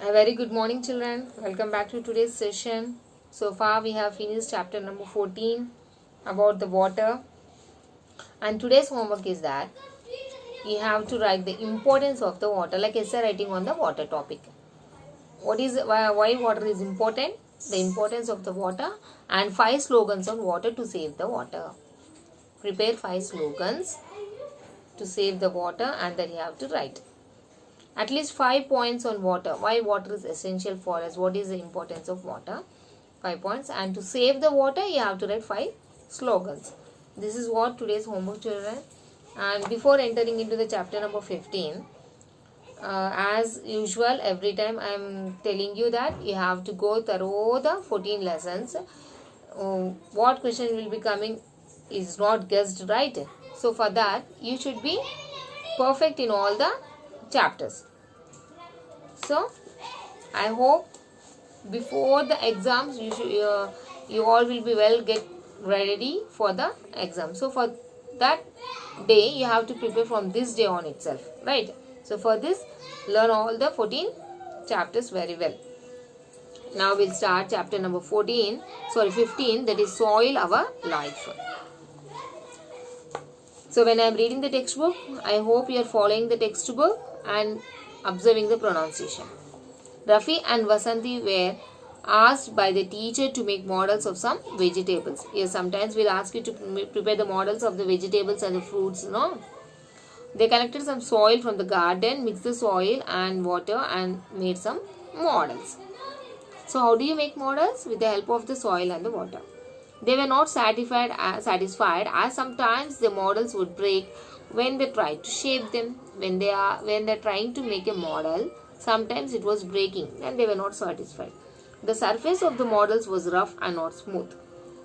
A very good morning, children. Welcome back to today's session. So far, we have finished chapter number 14 about the water. And today's homework is that you have to write the importance of the water, like essay writing on the water topic. Why water is important? The importance of the water and 5 slogans on water to save the water. Prepare 5 slogans to save the water, and then you have to write. At least 5 points on water. Why water is essential for us? What is the importance of water? 5 points. And to save the water, you have to write 5 slogans. This is what today's homework, children. And before entering into the chapter number 15, as usual, every time I am telling you that you have to go through the 14 lessons. What question will be coming is not guessed, right? So for that, you should be perfect in all the chapters. So I hope before the exams you all will be well get ready for the exam. So for that day you have to prepare from this day on itself, right? So for this, learn all the 14 chapters very well. Now we'll start chapter number 15, that is soil our life. So when I am reading the textbook, I hope you are following the textbook and observing the pronunciation. Rafi and Vasanti were asked by the teacher to make models of some vegetables. Yes, sometimes we'll ask you to prepare the models of the vegetables and the fruits, no? They collected some soil from the garden, mixed the soil and water and made some models. So how do you make models? With the help of the soil and the water. They were not satisfied as sometimes the models would break when they tried to shape them. When they're trying to make a model, sometimes it was breaking and they were not satisfied. The surface of the models was rough and not smooth.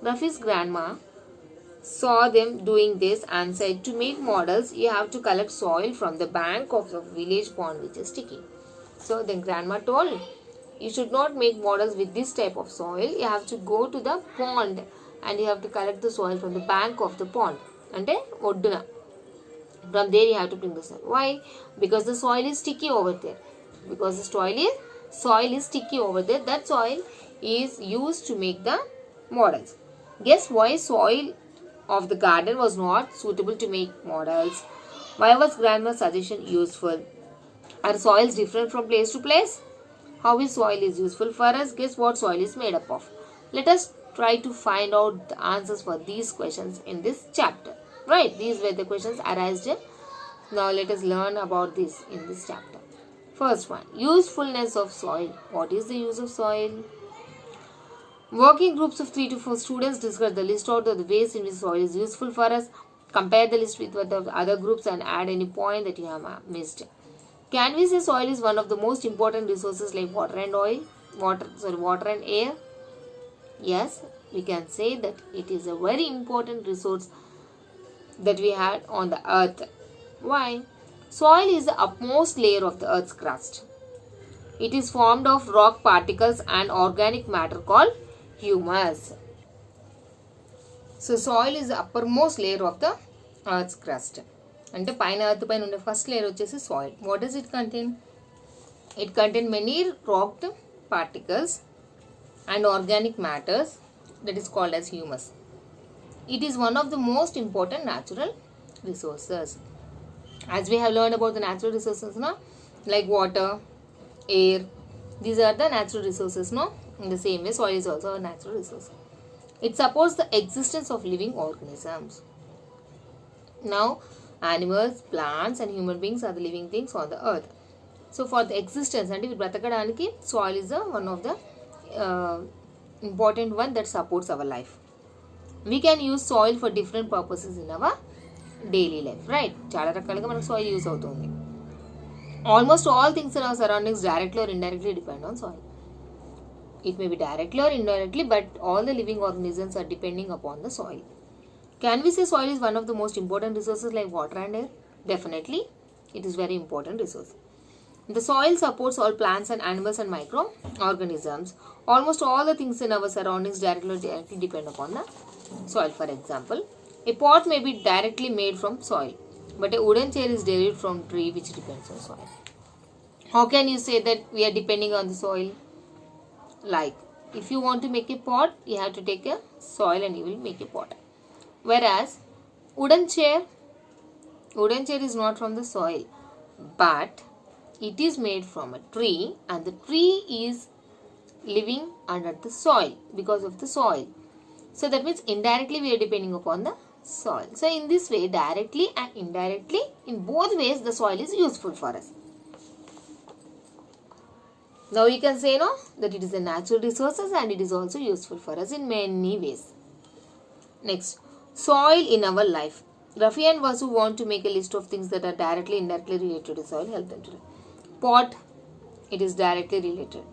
Rafi's grandma saw them doing this and said, to make models, you have to collect soil from the bank of the village pond which is sticky. So then grandma told, you should not make models with this type of soil. You have to go to the pond and you have to collect the soil from the bank of the pond. And odduna. From there you have to bring the soil. Why? Because the soil is sticky over there. Because the soil is sticky over there. That soil is used to make the models. Guess why soil of the garden was not suitable to make models? Why was grandma's suggestion useful? Are soils different from place to place? How is soil is useful for us? Guess what soil is made up of? Let us try to find out the answers for these questions in this chapter. Right, these were the questions arised. Now let us learn about this in this chapter. First one, usefulness of soil. What is the use of soil? Working groups of 3 to 4 students discuss the list out of the ways in which soil is useful for us. Compare the list with the other groups and add any point that you have missed. Can we say soil is one of the most important resources like water and air? Yes, we can say that it is a very important resource that we had on the earth. Why? Soil is the upmost layer of the earth's crust. It is formed of rock particles and organic matter called humus. So soil is the uppermost layer of the earth's crust. And the earth paina first layer is soil. What does it contain? It contains many rock particles and organic matters that is called as humus. It is one of the most important natural resources. As we have learned about the natural resources, no? Like water, air, these are the natural resources, no? In the same way, soil is also a natural resource. It supports the existence of living organisms. Now, animals, plants and human beings are the living things on the earth. So, for the existence, soil is one of the important one that supports our life. We can use soil for different purposes in our daily life, right? Chala rakaluga manaku soil use avutundi. Almost all things in our surroundings directly or indirectly depend on soil. It may be directly or indirectly, but all the living organisms are depending upon the soil. Can we say soil is one of the most important resources like water and air? Definitely, it is very important resource. The soil supports all plants and animals and microorganisms. Almost all the things in our surroundings directly or indirectly depend upon the soil. For example, a pot may be directly made from soil, but a wooden chair is derived from tree which depends on soil. How can you say that we are depending on the soil? Like, if you want to make a pot, you have to take a soil and you will make a pot. Whereas wooden chair is not from the soil, but it is made from a tree, and the tree is living under the soil because of the soil. So that means indirectly we are depending upon the soil. So in this way, directly and indirectly, in both ways, the soil is useful for us. Now we can say that it is a natural resources and it is also useful for us in many ways. Next, soil in our life. Rafi and Vasu want to make a list of things that are directly, indirectly related to soil health and today. Pot, it is directly related.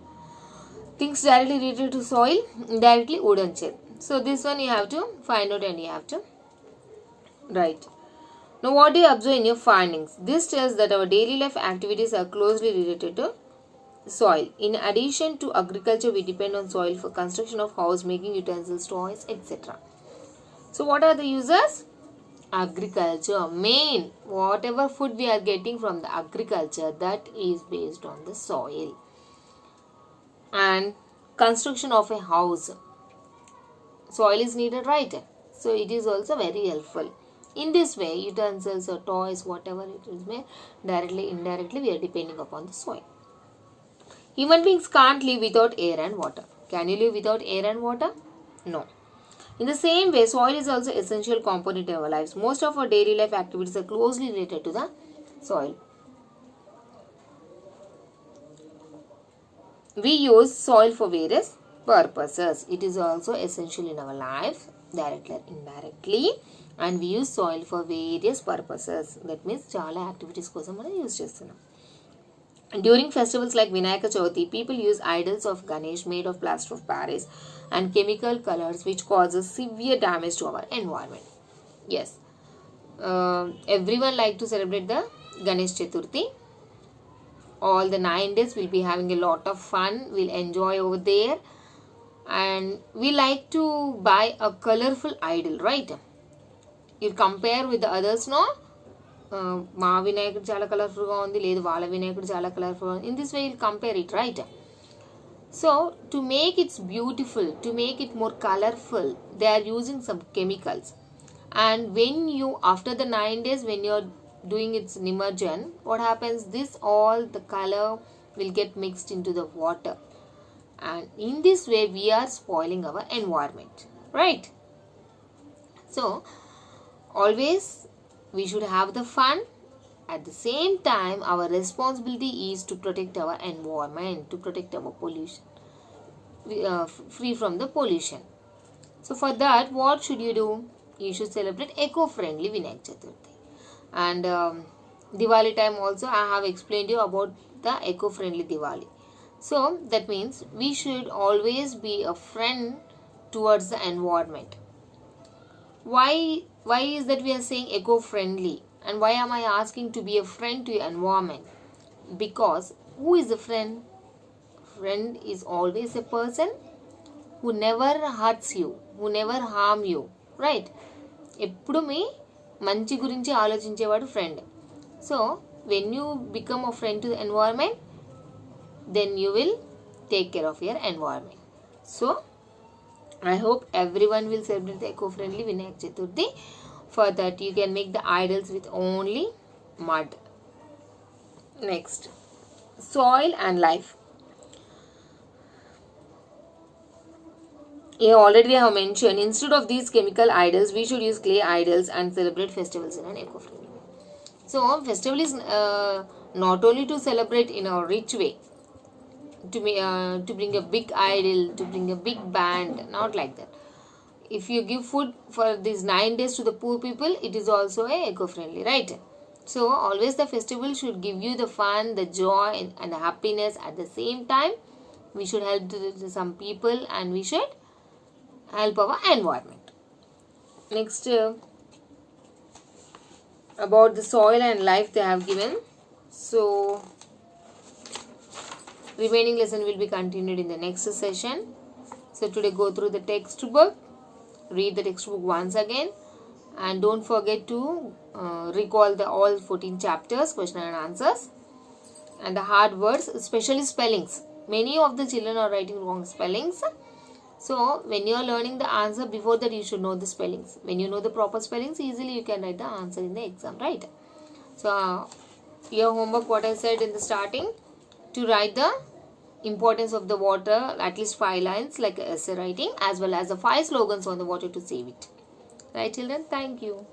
Things directly related to soil, indirectly wooden chair. So this one you have to find out and you have to write. Now what do you observe in your findings? This tells that our daily life activities are closely related to soil. In addition to agriculture, we depend on soil for construction of house, making utensils, toys, etc. So what are the uses? Agriculture. Main, whatever food we are getting from the agriculture, that is based on the soil. And construction of a house, soil is needed, right? So it is also very helpful. In this way, utensils or toys, whatever it is made, directly, indirectly, we are depending upon the soil. Human beings can't live without air and water. Can you live without air and water? No. In the same way, soil is also essential component in our lives. Most of our daily life activities are closely related to the soil. We use soil for various purposes. It is also essential in our life, directly or indirectly. And we use soil for various purposes. That means chala activities kosam మనం use చేస్తున్నాం. During festivals like Vinayaka Chavithi, people use idols of Ganesh made of plaster of Paris and chemical colors which causes severe damage to our environment. Yes, everyone like to celebrate the Ganesh Chaturthi. All the 9 days we'll be having a lot of fun. We'll enjoy over there. And we like to buy a colorful idol, right? You'll compare with the others, no? మా వినాయకుడు చాలా కలర్ఫుల్గా ఉంది, లేదు వాళ్ళ వినాయకుడు చాలా కలర్ఫుల్గా ఉంది. In this way will compare it, right? So to make it's beautiful, to make it more colourful, they are using some chemicals. And when you after the 9 days when you are doing its nimmerjan, what happens? This all the color will get mixed into the water, and in this way we are spoiling our environment, right? So always we should have the fun. At the same time, our responsibility is to protect our environment, to protect our pollution, free from the pollution. So for that, what should you do? You should celebrate eco-friendly Vinayak Chaturthi. And Diwali time also I have explained you about the eco-friendly Diwali. So that means we should always be a friend towards the environment. Why is that we are saying eco-friendly? And why am I asking to be a friend to your environment? Because who is a friend? Friend is always a person who never hurts you, who never harm you, right? ఎప్పుడు మీ మంచి గురించి ఆలోచించేవాడు friend. So when you become a friend to the environment, then you will take care of your environment. So I hope everyone will celebrate the eco-friendly Vinayak Chaturthi. For that, you can make the idols with only mud. Next, soil and life. Here already I have mentioned, instead of these chemical idols, we should use clay idols and celebrate festivals in an eco-friendly way. So, festival is not only to celebrate in a rich way, to bring a big idol, to bring a big band, not like that. If you give food for these 9 days to the poor people, it is also a eco-friendly, right? So always the festival should give you the fun, the joy and the happiness. At the same time, we should help some people and we should help our environment. Next, about the soil and life they have given. So remaining lesson will be continued in the next session. So today go through the textbook, read the textbook once again, and don't forget to recall the all 14 chapters, question and answers, and the hard words, especially spellings. Many of the children are writing wrong spellings. So when you are learning the answer, before that you should know the spellings. When you know the proper spellings, easily you can write the answer in the exam, right? So your homework, what I said in the starting, to write the importance of the water, at least 5 lines like essay writing, as well as the 5 slogans on the water to save it. Right children? Thank you.